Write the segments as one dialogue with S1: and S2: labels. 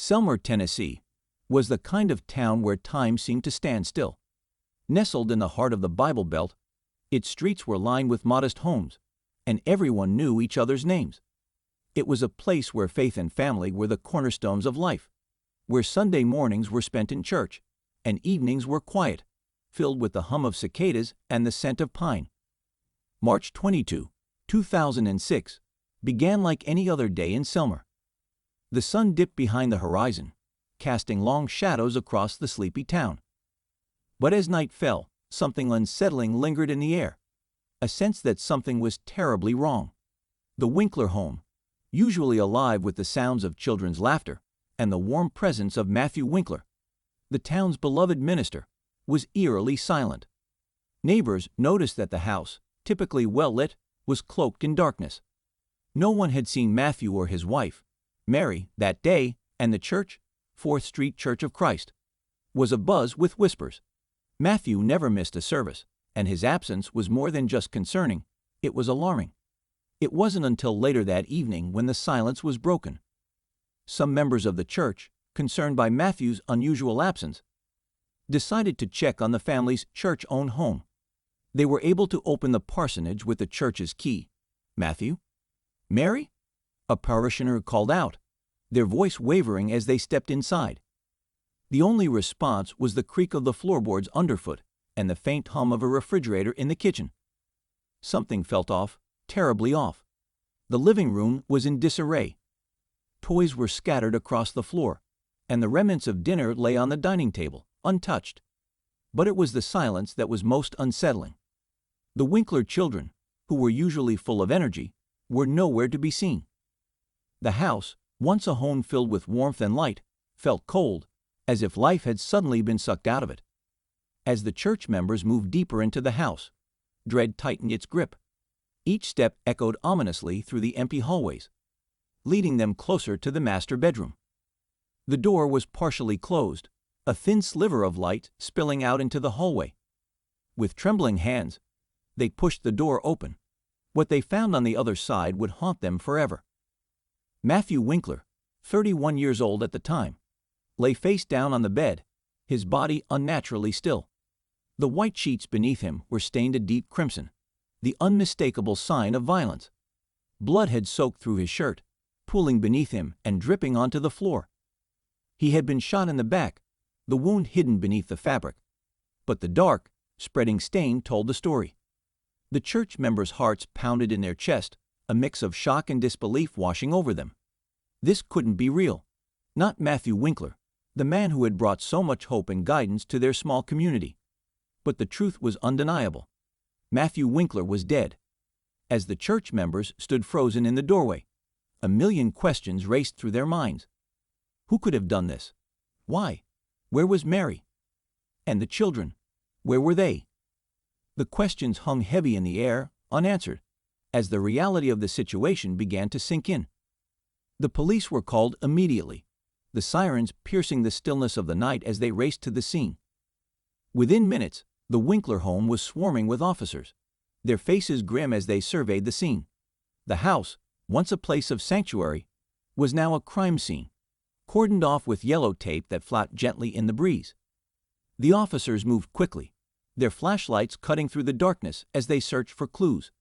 S1: Selmer, Tennessee, was the kind of town where time seemed to stand still. Nestled in the heart of the Bible Belt, its streets were lined with modest homes, and everyone knew each other's names. It was a place where faith and family were the cornerstones of life, where Sunday mornings were spent in church, and evenings were quiet, filled with the hum of cicadas and the scent of pine. March 22, 2006, began like any other day in Selmer. The sun dipped behind the horizon, casting long shadows across the sleepy town. But as night fell, something unsettling lingered in the air, a sense that something was terribly wrong. The Winkler home, usually alive with the sounds of children's laughter and the warm presence of Matthew Winkler, the town's beloved minister, was eerily silent. Neighbors noticed that the house, typically well lit, was cloaked in darkness. No one had seen Matthew or his wife, Mary, that day, and the church, 4th Street Church of Christ, was abuzz with whispers. Matthew never missed a service, and his absence was more than just concerning, it was alarming. It wasn't until later that evening when the silence was broken. Some members of the church, concerned by Matthew's unusual absence, decided to check on the family's church-owned home. They were able to open the parsonage with the church's key. "Matthew? Mary?" a parishioner called out, their voice wavering as they stepped inside. The only response was the creak of the floorboards underfoot and the faint hum of a refrigerator in the kitchen. Something felt off, terribly off. The living room was in disarray. Toys were scattered across the floor, and the remnants of dinner lay on the dining table, untouched. But it was the silence that was most unsettling. The Winkler children, who were usually full of energy, were nowhere to be seen. The house, once a home filled with warmth and light, felt cold, as if life had suddenly been sucked out of it. As the church members moved deeper into the house, dread tightened its grip. Each step echoed ominously through the empty hallways, leading them closer to the master bedroom. The door was partially closed, a thin sliver of light spilling out into the hallway. With trembling hands, they pushed the door open. What they found on the other side would haunt them forever. Matthew Winkler, 31 years old at the time, lay face down on the bed, his body unnaturally still. The white sheets beneath him were stained a deep crimson, the unmistakable sign of violence. Blood had soaked through his shirt, pooling beneath him and dripping onto the floor. He had been shot in the back, the wound hidden beneath the fabric. But the dark, spreading stain told the story. The church members' hearts pounded in their chest, a mix of shock and disbelief washing over them. This couldn't be real. Not Matthew Winkler, the man who had brought so much hope and guidance to their small community. But the truth was undeniable. Matthew Winkler was dead. As the church members stood frozen in the doorway, a million questions raced through their minds. Who could have done this? Why? Where was Mary? And the children, where were they? The questions hung heavy in the air, unanswered, as the reality of the situation began to sink in. The police were called immediately, the sirens piercing the stillness of the night as they raced to the scene. Within minutes, the Winkler home was swarming with officers, their faces grim as they surveyed the scene. The house, once a place of sanctuary, was now a crime scene, cordoned off with yellow tape that flapped gently in the breeze. The officers moved quickly, their flashlights cutting through the darkness as they searched for clues.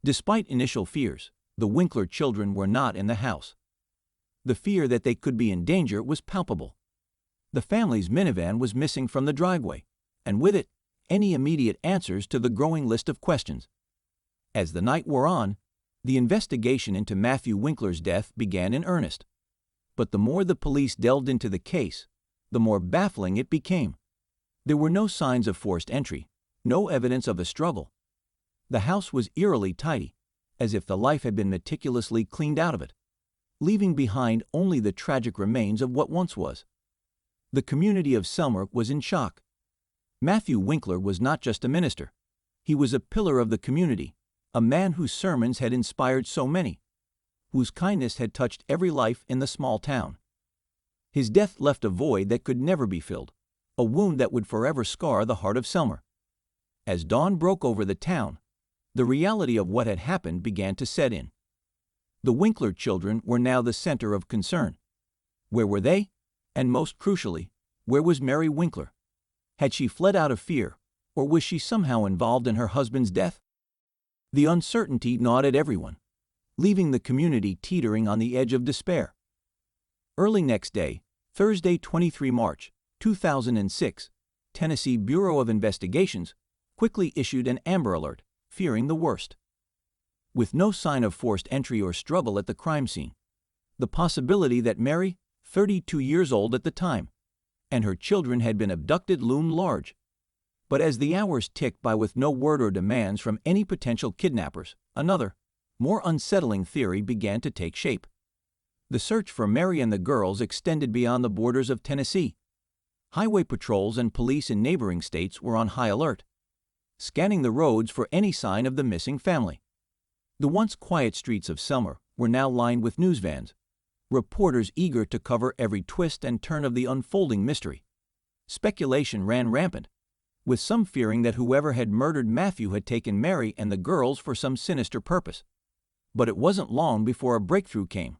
S1: Despite initial fears, the Winkler children were not in the house. The fear that they could be in danger was palpable. The family's minivan was missing from the driveway, and with it, any immediate answers to the growing list of questions. As the night wore on, the investigation into Matthew Winkler's death began in earnest. But the more the police delved into the case, the more baffling it became. There were no signs of forced entry, no evidence of a struggle. The house was eerily tidy, as if the life had been meticulously cleaned out of it, leaving behind only the tragic remains of what once was. The community of Selmer was in shock. Matthew Winkler was not just a minister. He was a pillar of the community, a man whose sermons had inspired so many, whose kindness had touched every life in the small town. His death left a void that could never be filled, a wound that would forever scar the heart of Selmer. As dawn broke over the town, the reality of what had happened began to set in. The Winkler children were now the center of concern. Where were they? And most crucially, where was Mary Winkler? Had she fled out of fear, or was she somehow involved in her husband's death? The uncertainty gnawed at everyone, leaving the community teetering on the edge of despair. Early next day, Thursday, 23 March, 2006, Tennessee Bureau of Investigations quickly issued an Amber Alert, fearing the worst. With no sign of forced entry or struggle at the crime scene, the possibility that Mary, 32 years old at the time, and her children had been abducted loomed large. But as the hours ticked by with no word or demands from any potential kidnappers, another, more unsettling theory began to take shape. The search for Mary and the girls extended beyond the borders of Tennessee. Highway patrols and police in neighboring states were on high alert, scanning the roads for any sign of the missing family. The once quiet streets of Selmer were now lined with news vans, reporters eager to cover every twist and turn of the unfolding mystery. Speculation ran rampant, with some fearing that whoever had murdered Matthew had taken Mary and the girls for some sinister purpose. But it wasn't long before a breakthrough came,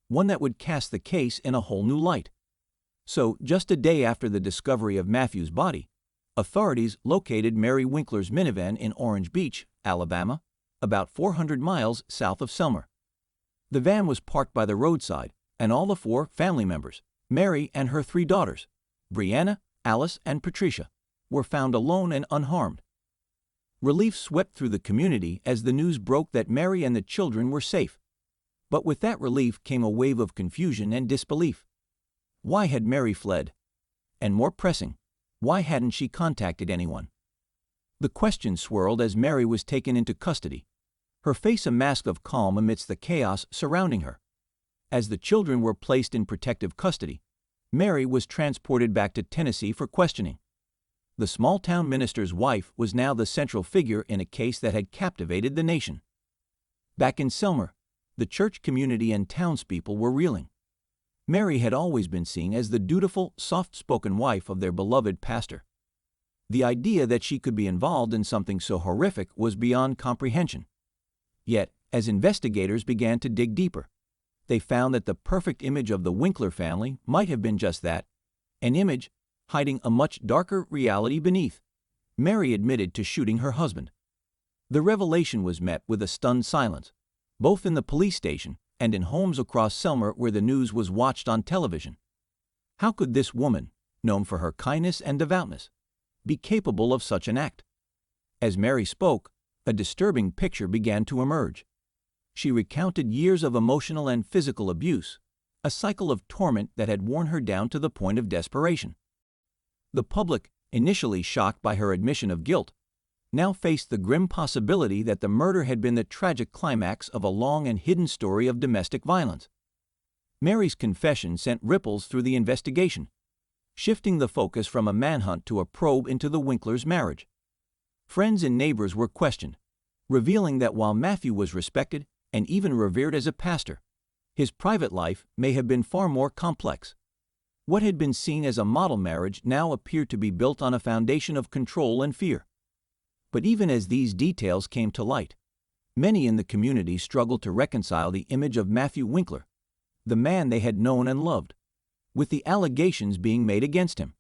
S1: one that would cast the case in a whole new light. So, just a day after the discovery of Matthew's body, authorities located Mary Winkler's minivan in Orange Beach, Alabama, about 400 miles south of Selmer. The van was parked by the roadside, and all the four family members, Mary and her three daughters, Brianna, Alice, and Patricia, were found alone and unharmed. Relief swept through the community as the news broke that Mary and the children were safe. But with that relief came a wave of confusion and disbelief. Why had Mary fled? And more pressing, why hadn't she contacted anyone? The question swirled as Mary was taken into custody, her face a mask of calm amidst the chaos surrounding her. As the children were placed in protective custody, Mary was transported back to Tennessee for questioning. The small-town minister's wife was now the central figure in a case that had captivated the nation. Back in Selmer, the church community and townspeople were reeling. Mary had always been seen as the dutiful, soft-spoken wife of their beloved pastor. The idea that she could be involved in something so horrific was beyond comprehension. Yet, as investigators began to dig deeper, they found that the perfect image of the Winkler family might have been just that, an image hiding a much darker reality beneath. Mary admitted to shooting her husband. The revelation was met with a stunned silence, both in the police station and in homes across Selmer where the news was watched on television. How could this woman, known for her kindness and devoutness, be capable of such an act? As Mary spoke, a disturbing picture began to emerge. She recounted years of emotional and physical abuse, a cycle of torment that had worn her down to the point of desperation. The public, initially shocked by her admission of guilt, now faced the grim possibility that the murder had been the tragic climax of a long and hidden story of domestic violence. Mary's confession sent ripples through the investigation, shifting the focus from a manhunt to a probe into the Winklers' marriage. Friends and neighbors were questioned, revealing that while Matthew was respected and even revered as a pastor, his private life may have been far more complex. What had been seen as a model marriage now appeared to be built on a foundation of control and fear. But even as these details came to light, many in the community struggled to reconcile the image of Matthew Winkler, the man they had known and loved, with the allegations being made against him.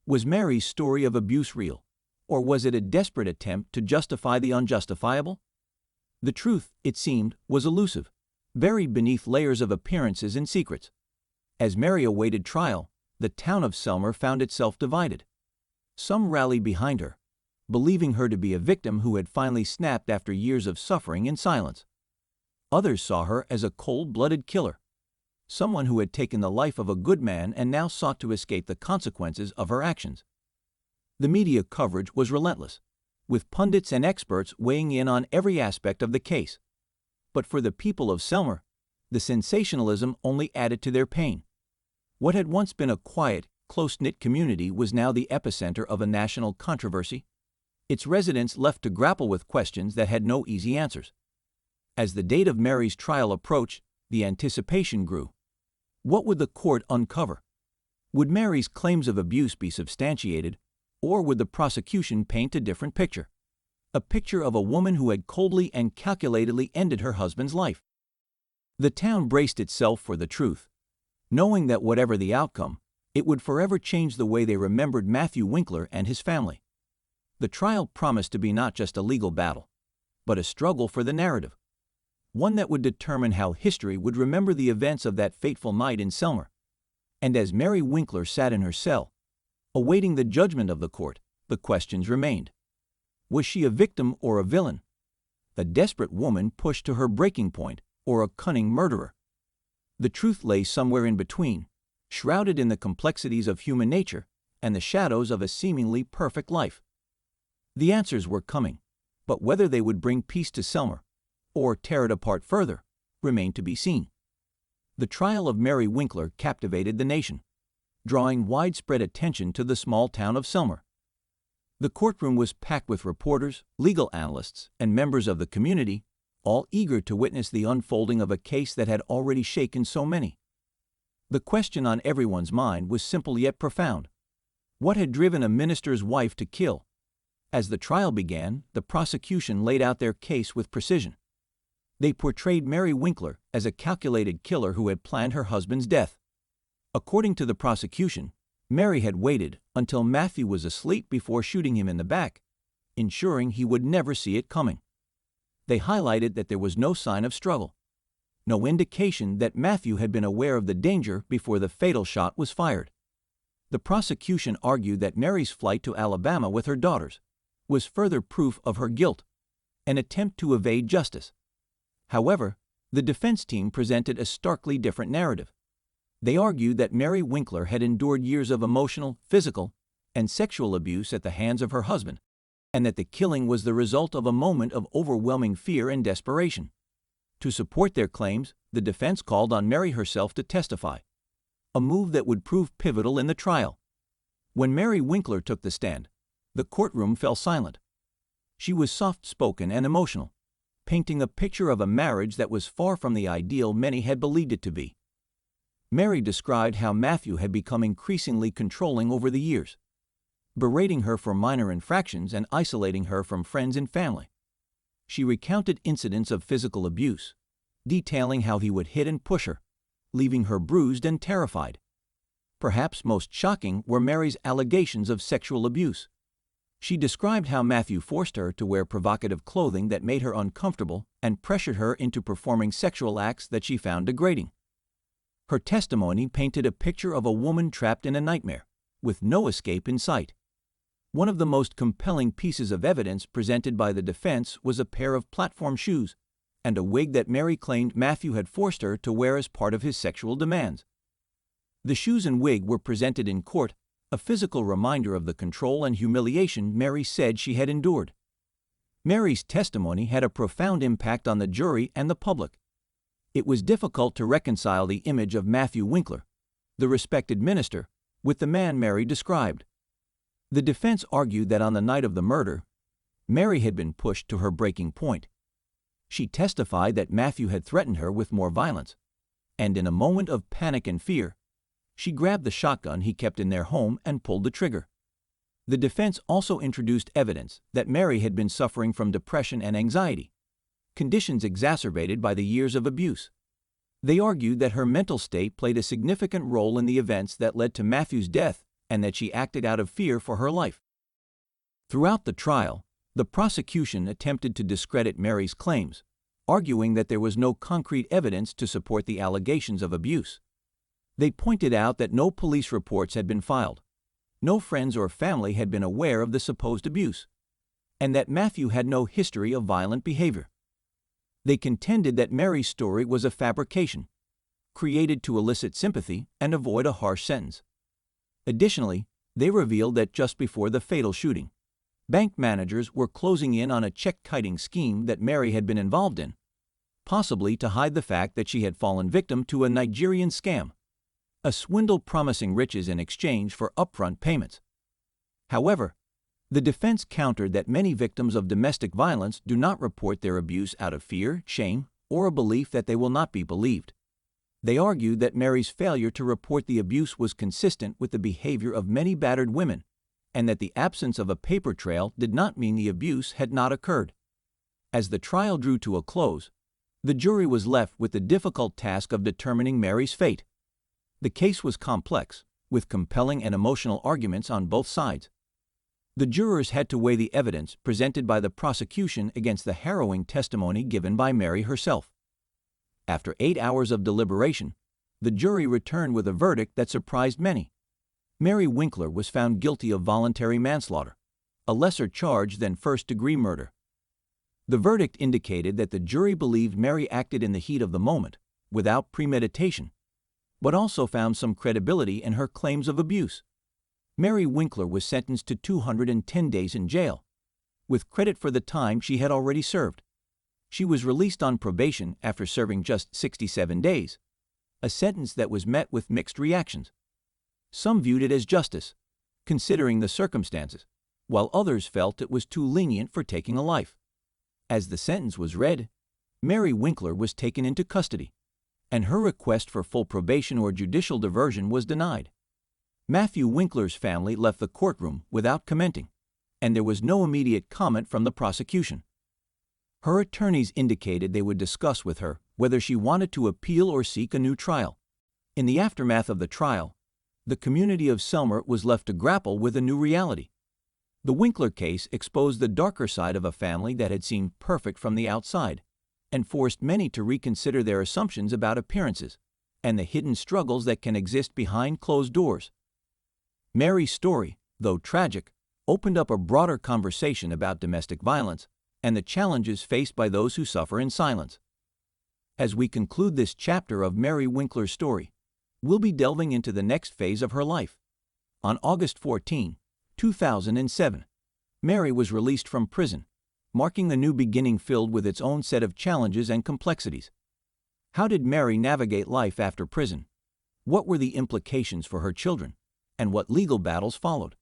S1: Was Mary's story of abuse real, or was it a desperate attempt to justify the unjustifiable? The truth, it seemed, was elusive, buried beneath layers of appearances and secrets. As Mary awaited trial, the town of Selmer found itself divided. Some rallied behind her, believing her to be a victim who had finally snapped after years of suffering in silence. Others saw her as a cold-blooded killer, someone who had taken the life of a good man and now sought to escape the consequences of her actions. The media coverage was relentless, with pundits and experts weighing in on every aspect of the case. But for the people of Selmer, the sensationalism only added to their pain. What had once been a quiet, close-knit community was now the epicenter of a national controversy, its residents left to grapple with questions that had no easy answers. As the date of Mary's trial approached, the anticipation grew. What would the court uncover? Would Mary's claims of abuse be substantiated, or would the prosecution paint a different picture? A picture of a woman who had coldly and calculatedly ended her husband's life. The town braced itself for the truth. knowing that whatever the outcome, it would forever change the way they remembered Matthew Winkler and his family. The trial promised to be not just a legal battle, but a struggle for the narrative, one that would determine how history would remember the events of that fateful night in Selmer. And as Mary Winkler sat in her cell, awaiting the judgment of the court, the questions remained. Was she a victim or a villain? A desperate woman pushed to her breaking point, or a cunning murderer? The truth lay somewhere in between, shrouded in the complexities of human nature and the shadows of a seemingly perfect life. The answers were coming, but whether they would bring peace to Selmer, or tear it apart further, remained to be seen. The trial of Mary Winkler captivated the nation, drawing widespread attention to the small town of Selmer. The courtroom was packed with reporters, legal analysts, and members of the community, all eager to witness the unfolding of a case that had already shaken so many. The question on everyone's mind was simple yet profound. What had driven a minister's wife to kill? As the trial began, the prosecution laid out their case with precision. They portrayed Mary Winkler as a calculated killer who had planned her husband's death. According to the prosecution, Mary had waited until Matthew was asleep before shooting him in the back, ensuring he would never see it coming. They highlighted that there was no sign of struggle, no indication that Matthew had been aware of the danger before the fatal shot was fired. The prosecution argued that Mary's flight to Alabama with her daughters was further proof of her guilt, an attempt to evade justice. However, the defense team presented a starkly different narrative. They argued that Mary Winkler had endured years of emotional, physical, and sexual abuse at the hands of her husband, and that the killing was the result of a moment of overwhelming fear and desperation. To support their claims, the defense called on Mary herself to testify, a move that would prove pivotal in the trial. When Mary Winkler took the stand, the courtroom fell silent. She was soft-spoken and emotional, painting a picture of a marriage that was far from the ideal many had believed it to be. Mary described how Matthew had become increasingly controlling over the years, berating her for minor infractions and isolating her from friends and family. She recounted incidents of physical abuse, detailing how he would hit and push her, leaving her bruised and terrified. Perhaps most shocking were Mary's allegations of sexual abuse. She described how Matthew forced her to wear provocative clothing that made her uncomfortable and pressured her into performing sexual acts that she found degrading. Her testimony painted a picture of a woman trapped in a nightmare, with no escape in sight. One of the most compelling pieces of evidence presented by the defense was a pair of platform shoes and a wig that Mary claimed Matthew had forced her to wear as part of his sexual demands. The shoes and wig were presented in court, a physical reminder of the control and humiliation Mary said she had endured. Mary's testimony had a profound impact on the jury and the public. It was difficult to reconcile the image of Matthew Winkler, the respected minister, with the man Mary described. The defense argued that on the night of the murder, Mary had been pushed to her breaking point. She testified that Matthew had threatened her with more violence, and in a moment of panic and fear, she grabbed the shotgun he kept in their home and pulled the trigger. The defense also introduced evidence that Mary had been suffering from depression and anxiety, conditions exacerbated by the years of abuse. They argued that her mental state played a significant role in the events that led to Matthew's death and that she acted out of fear for her life. Throughout the trial, the prosecution attempted to discredit Mary's claims, arguing that there was no concrete evidence to support the allegations of abuse. They pointed out that no police reports had been filed, no friends or family had been aware of the supposed abuse, and that Matthew had no history of violent behavior. They contended that Mary's story was a fabrication, created to elicit sympathy and avoid a harsh sentence. Additionally, they revealed that just before the fatal shooting, bank managers were closing in on a check-kiting scheme that Mary had been involved in, possibly to hide the fact that she had fallen victim to a Nigerian scam, a swindle promising riches in exchange for upfront payments. However, the defense countered that many victims of domestic violence do not report their abuse out of fear, shame, or a belief that they will not be believed. They argued that Mary's failure to report the abuse was consistent with the behavior of many battered women, and that the absence of a paper trail did not mean the abuse had not occurred. As the trial drew to a close, the jury was left with the difficult task of determining Mary's fate. The case was complex, with compelling and emotional arguments on both sides. The jurors had to weigh the evidence presented by the prosecution against the harrowing testimony given by Mary herself. After 8 hours of deliberation, the jury returned with a verdict that surprised many. Mary Winkler was found guilty of voluntary manslaughter, a lesser charge than first-degree murder. The verdict indicated that the jury believed Mary acted in the heat of the moment, without premeditation, but also found some credibility in her claims of abuse. Mary Winkler was sentenced to 210 days in jail, with credit for the time she had already served. She was released on probation after serving just 67 days, a sentence that was met with mixed reactions. Some viewed it as justice, considering the circumstances, while others felt it was too lenient for taking a life. As the sentence was read, Mary Winkler was taken into custody, and her request for full probation or judicial diversion was denied. Matthew Winkler's family left the courtroom without commenting, and there was no immediate comment from the prosecution. Her attorneys indicated they would discuss with her whether she wanted to appeal or seek a new trial. In the aftermath of the trial, the community of Selmer was left to grapple with a new reality. The Winkler case exposed the darker side of a family that had seemed perfect from the outside, and forced many to reconsider their assumptions about appearances and the hidden struggles that can exist behind closed doors. Mary's story, though tragic, opened up a broader conversation about domestic violence and the challenges faced by those who suffer in silence. As we conclude this chapter of Mary Winkler's story, we'll be delving into the next phase of her life. On August 14, 2007, Mary was released from prison, marking a new beginning filled with its own set of challenges and complexities. How did Mary navigate life after prison? What were the implications for her children? And what legal battles followed?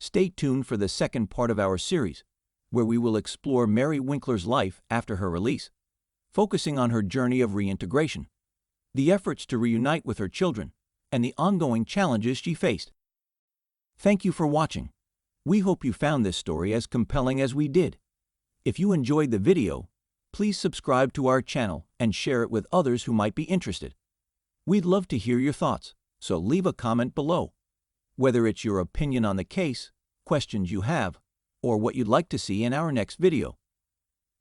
S1: Stay tuned for the second part of our series, where we will explore Mary Winkler's life after her release, focusing on her journey of reintegration, the efforts to reunite with her children, and the ongoing challenges she faced. Thank you for watching. We hope you found this story as compelling as we did. If you enjoyed the video, please subscribe to our channel and share it with others who might be interested. We'd love to hear your thoughts, so leave a comment below. Whether it's your opinion on the case, questions you have, or what you'd like to see in our next video.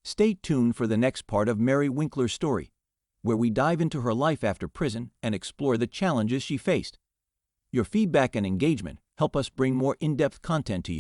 S1: Stay tuned for the next part of Mary Winkler's story, where we dive into her life after prison and explore the challenges she faced. Your feedback and engagement help us bring more in-depth content to you.